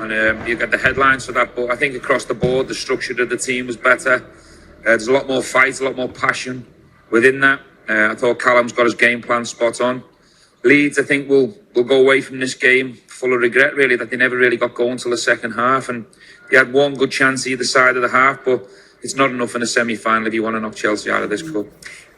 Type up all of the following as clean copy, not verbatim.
and you get the headlines for that. But I think across the board, the structure of the team was better. There's a lot more fight, a lot more passion within that. I thought Callum's got his game plan spot on. Leeds, I think, will go away from this game full of regret, really, that they never really got going till the second half. And they had one good chance either side of the half, but it's not enough in a semi-final if you want to knock Chelsea out of this cup.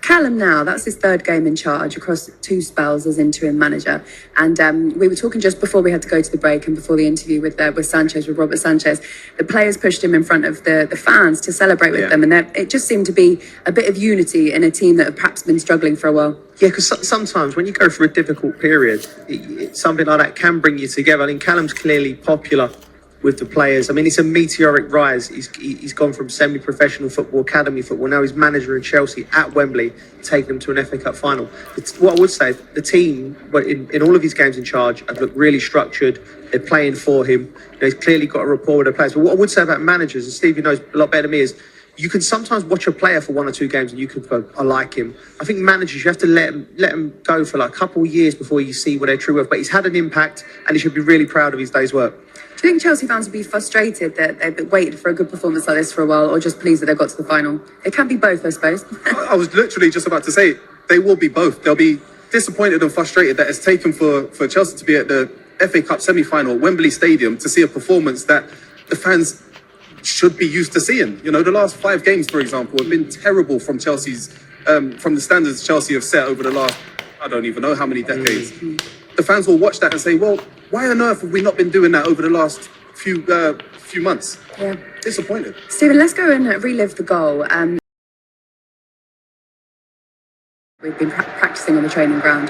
Callum now, that's his third game in charge across 2 spells as interim manager. And we were talking just before we had to go to the break and before the interview with Sanchez, with Robert Sanchez. The players pushed him in front of the fans to celebrate with them. And it just seemed to be a bit of unity in a team that had perhaps been struggling for a while. Yeah, because sometimes when you go through a difficult period, something like that can bring you together. I mean, Callum's clearly popular with the players. I mean, it's a meteoric rise. He's gone from semi-professional football, academy football. Now he's manager in Chelsea at Wembley, taking them to an FA Cup final. What I would say, the team, in all of his games in charge, have looked really structured. They're playing for him. He's clearly got a rapport with the players. But what I would say about managers, and Stevie knows a lot better than me, is you can sometimes watch a player for 1 or 2 games and you can go, I like him. I think managers, you have to let him go for like a couple of years before you see what they're true worth. But he's had an impact and he should be really proud of his day's work. Do you think Chelsea fans would be frustrated that they've waited for a good performance like this for a while, or just pleased that they've got to the final? It can be both, I suppose. I was literally just about to say, they will be both. They'll be disappointed and frustrated that it's taken for Chelsea to be at the FA Cup semi-final at Wembley Stadium to see a performance that the fans should be used to seeing. You know, the last 5 games, for example, have been terrible from Chelsea's, from the standards Chelsea have set over the last, I don't even know how many decades. The fans will watch that and say, well, why on earth have we not been doing that over the last few months? Yeah. Disappointed. Stephen, let's go and relive the goal. We've been practicing on the training ground.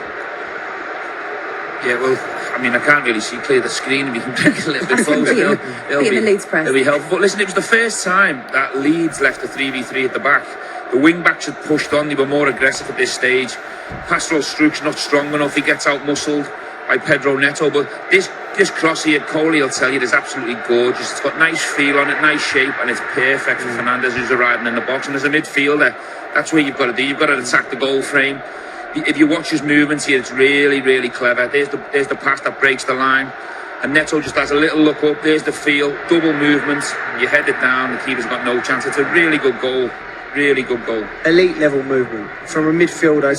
Yeah, well, I mean, I can't really see clear the screen. If you can bring it a little bit closer, it'll be Leeds press. It'll be helpful. But listen, it was the first time that Leeds left a 3v3 at the back. The wing-backs had pushed on. They were more aggressive at this stage. Pastoral Strook's not strong enough. He gets out-muscled by Pedro Neto. But this cross here, Coley will tell you, is absolutely gorgeous. It's got nice feel on it, nice shape, and it's perfect for Fernandes, who's arriving in the box. And as a midfielder, that's what you've got to do. You've got to attack the goal frame. If you watch his movements here, it's really, really clever. There's the pass that breaks the line. And Neto just has a little look up. There's the feel. Double movements. You head it down. The keeper's got no chance. It's a really good goal. Really good goal. Elite level movement from a midfielder.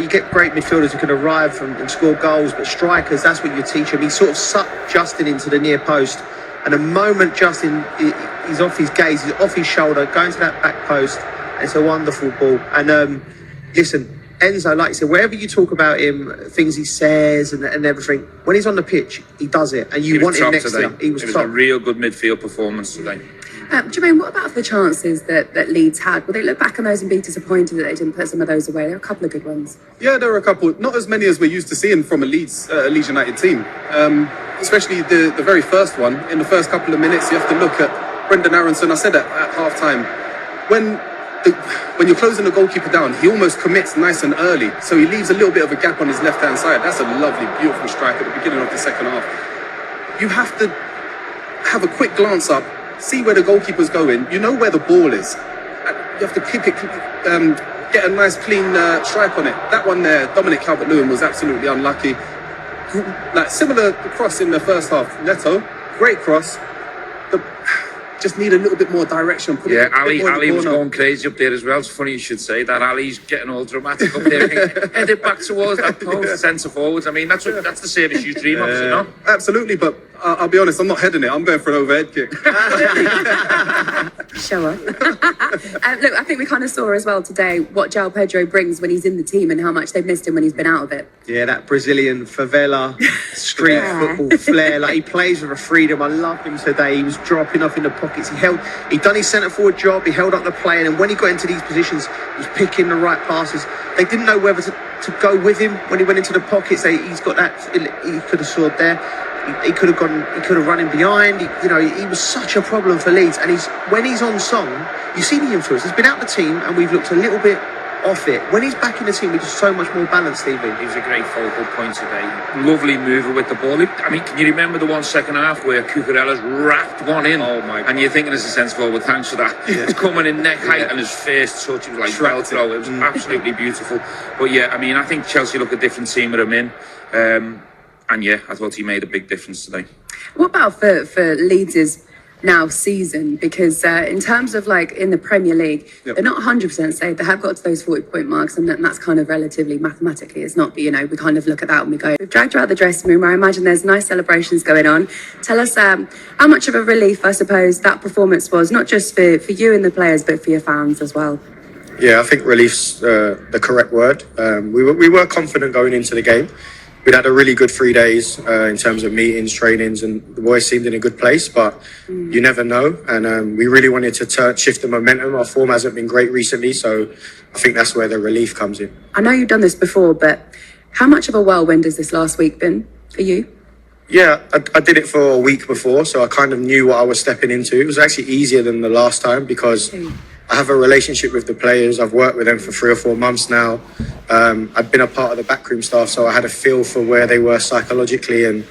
You get great midfielders who can arrive and score goals, but strikers, that's what you teach them. He sort of sucked Justin into the near post, and the moment Justin he's off his gaze, he's off his shoulder, going to that back post. It's a wonderful ball. And listen, Enzo, like you said, wherever you talk about him, things he says and everything, when he's on the pitch, he does it, and you want him next to him. It was a real good midfield performance today. Jermaine, what about the chances that Leeds had? Will they look back on those and be disappointed that they didn't put some of those away? There are a couple of good ones. Yeah, there were a couple. Not as many as we're used to seeing from a Leeds United team. Especially the very first one. In the first couple of minutes, you have to look at Brendan Aronson. I said that at half-time. When you're closing the goalkeeper down, he almost commits nice and early. So he leaves a little bit of a gap on his left-hand side. That's a lovely, beautiful strike at the beginning of the second half. You have to have a quick glance up, see where the goalkeeper's going. You know where the ball is. You have to keep it, get a nice clean strike on it. That one there, Dominic Calvert-Lewin was absolutely unlucky. Like similar cross in the first half. Neto, great cross. Just need a little bit more direction. Ali was going crazy up there as well. It's funny you should say that. Ali's getting all dramatic up there. Head it back towards that post, centre forwards. I mean, that's the service you dream of, you know? Absolutely, but I'll be honest, I'm not heading it. I'm going for an overhead kick. Show up. Look, I think we kind of saw as well today what João Pedro brings when he's in the team and how much they've missed him when he's been out of it. Yeah, that Brazilian favela street football flair. Like, he plays with a freedom. I loved him today. He was dropping off in the pockets. He'd done his centre forward job. He held up the play, and when he got into these positions, he was picking the right passes. They didn't know whether to go with him when he went into the pockets. He's got that. He could have scored there. He could have gone. He could have run in behind. He was such a problem for Leeds. And when he's on song, you see the influence. He's been out the team, and we've looked a little bit off it. When he's back in the team, he's just so much more balanced, Stevie. He was a great focal point today. Lovely mover with the ball. I mean, can you remember the one second half where Cucurella's wrapped one in? Oh my God. And you're thinking as a sense forward, thanks for that. Yeah. It's coming in neck height, and his first touch, it was like well throw. It was absolutely beautiful. But yeah, I mean, I think Chelsea look a different team with him in. And yeah, I thought he made a big difference today. What about for Leeds' now season? Because in terms of like in the Premier League, they're not 100% safe. They have got to those 40-point marks, and that's kind of relatively mathematically. It's not, you know, we kind of look at that and we go, we've dragged her out the dressing room where I imagine there's nice celebrations going on. Tell us how much of a relief, I suppose, that performance was, not just for you and the players, but for your fans as well. Yeah, I think relief's the correct word. We were confident going into the game. We'd had a really good 3 days in terms of meetings, trainings, and the boys seemed in a good place, but you never know. And we really wanted to shift the momentum. Our form hasn't been great recently, so I think that's where the relief comes in. I know you've done this before, but how much of a whirlwind has this last week been for you? Yeah, I did it for a week before, so I kind of knew what I was stepping into. It was actually easier than the last time because I have a relationship with the players. I've worked with them for 3 or 4 months now. I've been a part of the backroom staff, so I had a feel for where they were psychologically and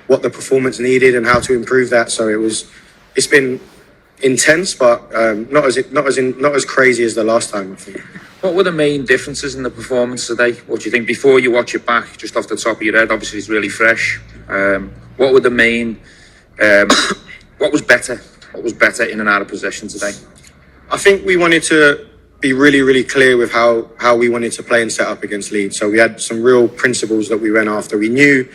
what the performance needed and how to improve that. So it's been intense, but not as crazy as the last time, I think. What were the main differences in the performance today? What do you think before you watch it back, just off the top of your head? Obviously, it's really fresh. What were the main? What was better? What was better in and out of possession today? I think we wanted to be really, really clear with how we wanted to play and set up against Leeds. So we had some real principles that we went after. We knew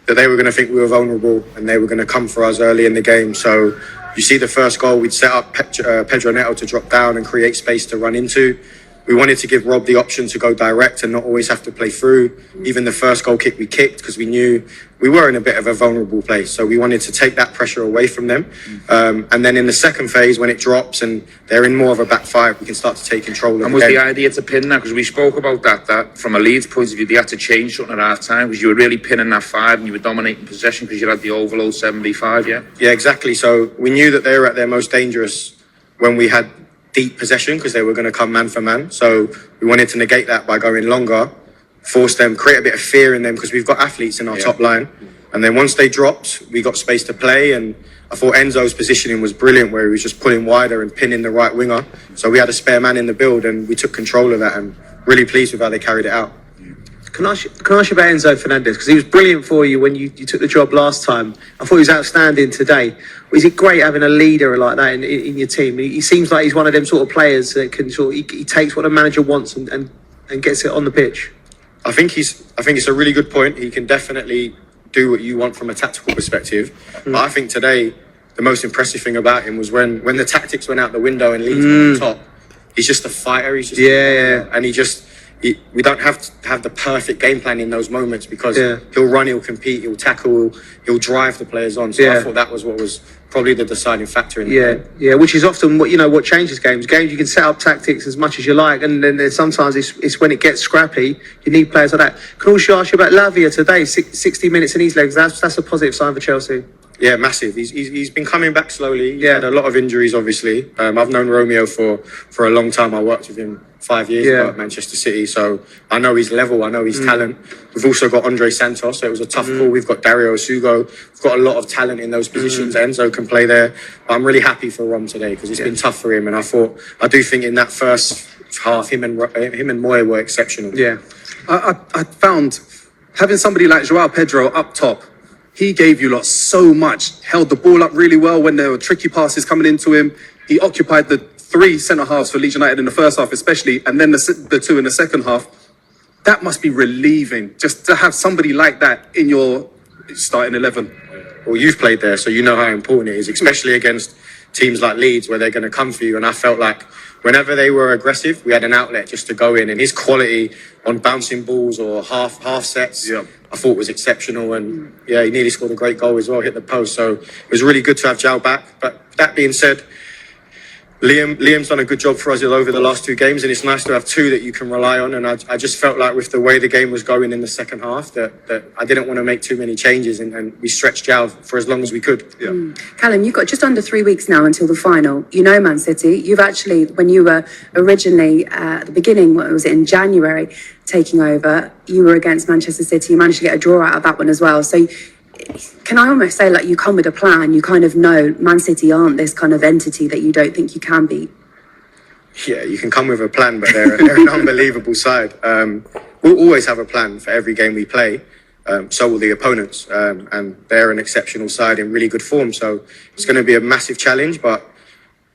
that they were going to think we were vulnerable and they were going to come for us early in the game. So you see the first goal, we'd set up Pedro Neto to drop down and create space to run into. We wanted to give Rob the option to go direct and not always have to play through. Even the first goal kick we kicked because we knew we were in a bit of a vulnerable place. So we wanted to take that pressure away from them. And then in the second phase, when it drops and they're in more of a back five, we can start to take control of the game. And was the idea to pin that? Because we spoke about that from a Leeds point of view, they had to change something at half time because you were really pinning that five and you were dominating possession because you had the overload 7v5, yeah? Yeah, exactly. So we knew that they were at their most dangerous when we had deep possession because they were going to come man for man. So we wanted to negate that by going longer, force them, create a bit of fear in them because we've got athletes in our top line. And then once they dropped, we got space to play. And I thought Enzo's positioning was brilliant where he was just pulling wider and pinning the right winger. So we had a spare man in the build and we took control of that and really pleased with how they carried it out. Can I ask you about Enzo Fernandez? Because he was brilliant for you when you took the job last time. I thought he was outstanding today. Is it great having a leader like that in your team? He seems like he's one of them sort of players that can he takes what a manager wants and gets it on the pitch. I think it's a really good point. He can definitely do what you want from a tactical perspective. But I think today the most impressive thing about him was when the tactics went out the window and Leeds were on top. He's just a fighter. He's just and we don't have to have the perfect game plan in those moments because he'll run, he'll compete, he'll tackle, he'll drive the players on. So I thought that was what was probably the deciding factor in the game. Yeah, which is often what changes games. Games you can set up tactics as much as you like, and then sometimes it's when it gets scrappy. You need players like that. Can also ask you about Lavia today? 60 minutes in his legs. That's a positive sign for Chelsea. Yeah, massive. He's been coming back slowly. He's had a lot of injuries, obviously. I've known Romeo for a long time. I worked with him 5 years ago at Manchester City, so I know his level, I know his talent. We've also got Andre Santos, so it was a tough call. We've got Dario Sugo. We've got a lot of talent in those positions. Enzo can play there. But I'm really happy for Rom today because it's been tough for him, and I do think in that first half, him and Moy were exceptional. Yeah, I found having somebody like Joao Pedro up top, he gave you lot so much, held the ball up really well when there were tricky passes coming into him. He occupied the 3 centre-halves for Leeds United in the first half especially, and then the 2 in the second half. That must be relieving, just to have somebody like that in your starting 11. Well, you've played there, so you know how important it is, especially against teams like Leeds where they're going to come for you. And I felt like whenever they were aggressive, we had an outlet just to go in. And his quality on bouncing balls or half sets, I thought was exceptional. And he nearly scored a great goal as well, hit the post. So it was really good to have Joao back. But that being said, Liam's done a good job for us over the last 2 games, and it's nice to have 2 that you can rely on. And I just felt like with the way the game was going in the second half that I didn't want to make too many changes, and we stretched Joao for as long as we could. Callum, you've got just under 3 weeks now until the final. You know Man City. You've actually, when you were originally at the beginning, what was it, in January, taking over, you were against Manchester City. You managed to get a draw out of that one as well. So can I almost say, like, you come with a plan? You kind of know Man City aren't this kind of entity that you don't think you can beat. Yeah, you can come with a plan, but they're an unbelievable side. We'll always have a plan for every game we play. so will the opponents, and they're an exceptional side in really good form. So it's going to be a massive challenge, but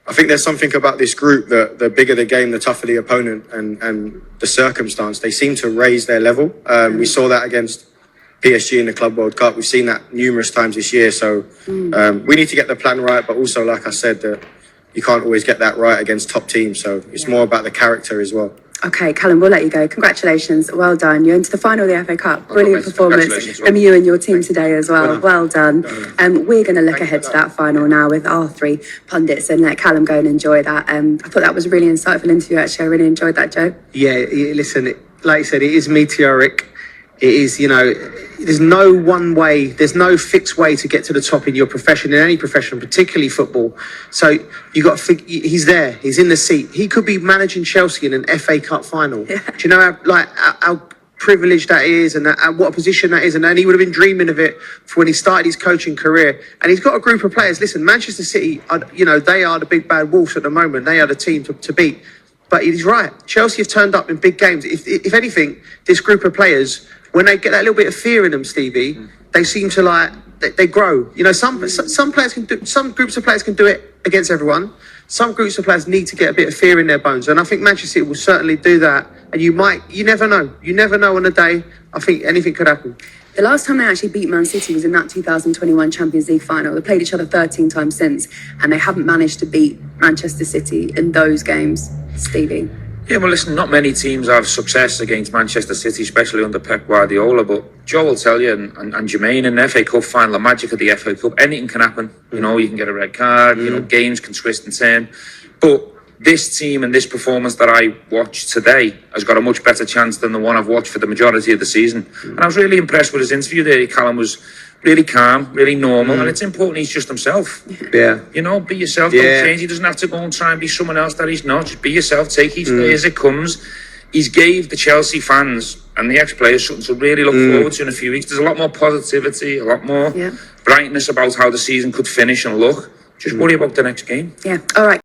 I think there's something about this group that the bigger the game, the tougher the opponent and the circumstance, they seem to raise their level. We saw that against PSG in the Club World Cup. We've seen that numerous times this year. So we need to get the plan right, but also, like I said, that you can't always get that right against top teams. So it's more about the character as well. Okay, Callum, we'll let you go. Congratulations. Well done. You're into the final of the FA Cup. Brilliant performance from you and your team today as well. Well done. We're going to look ahead to that final now with our three pundits and let Callum go and enjoy that. I thought that was a really insightful interview, actually. I really enjoyed that, Joe. Yeah, listen, like you said, it is meteoric. It is, there's no one way, there's no fixed way to get to the top in your profession, in any profession, particularly football. So you got to think, he's there, he's in the seat. He could be managing Chelsea in an FA Cup final. Yeah. Do you know how privileged that is and what a position that is? And then he would have been dreaming of it for when he started his coaching career. And he's got a group of players. Listen, Manchester City, they are the big bad wolves at the moment. They are the team to beat. But he's right. Chelsea have turned up in big games. If anything, this group of players, when they get that little bit of fear in them, Stevie, they seem to they grow. Some players can do, some groups of players can do it against everyone. Some groups of players need to get a bit of fear in their bones, and I think Manchester City will certainly do that. And you never know. You never know on a day. I think anything could happen. The last time they actually beat Man City was in that 2021 Champions League final. They played each other 13 times since, and they haven't managed to beat Manchester City in those games, Stevie. Yeah, well, listen, not many teams have success against Manchester City, especially under Pep Guardiola, but Joe will tell you, and Jermaine, in the FA Cup final, the magic of the FA Cup, anything can happen. You can get a red card, games can twist and turn. But this team and this performance that I watched today has got a much better chance than the one I've watched for the majority of the season. And I was really impressed with his interview there. Callum was really calm, really normal, and it's important he's just himself. Yeah. Be yourself, don't change. He doesn't have to go and try and be someone else that he's not. Just be yourself, take each day as it comes. He's gave the Chelsea fans and the ex-players something to really look forward to in a few weeks. There's a lot more positivity, a lot more brightness about how the season could finish and look. Just worry about the next game. Yeah, all right.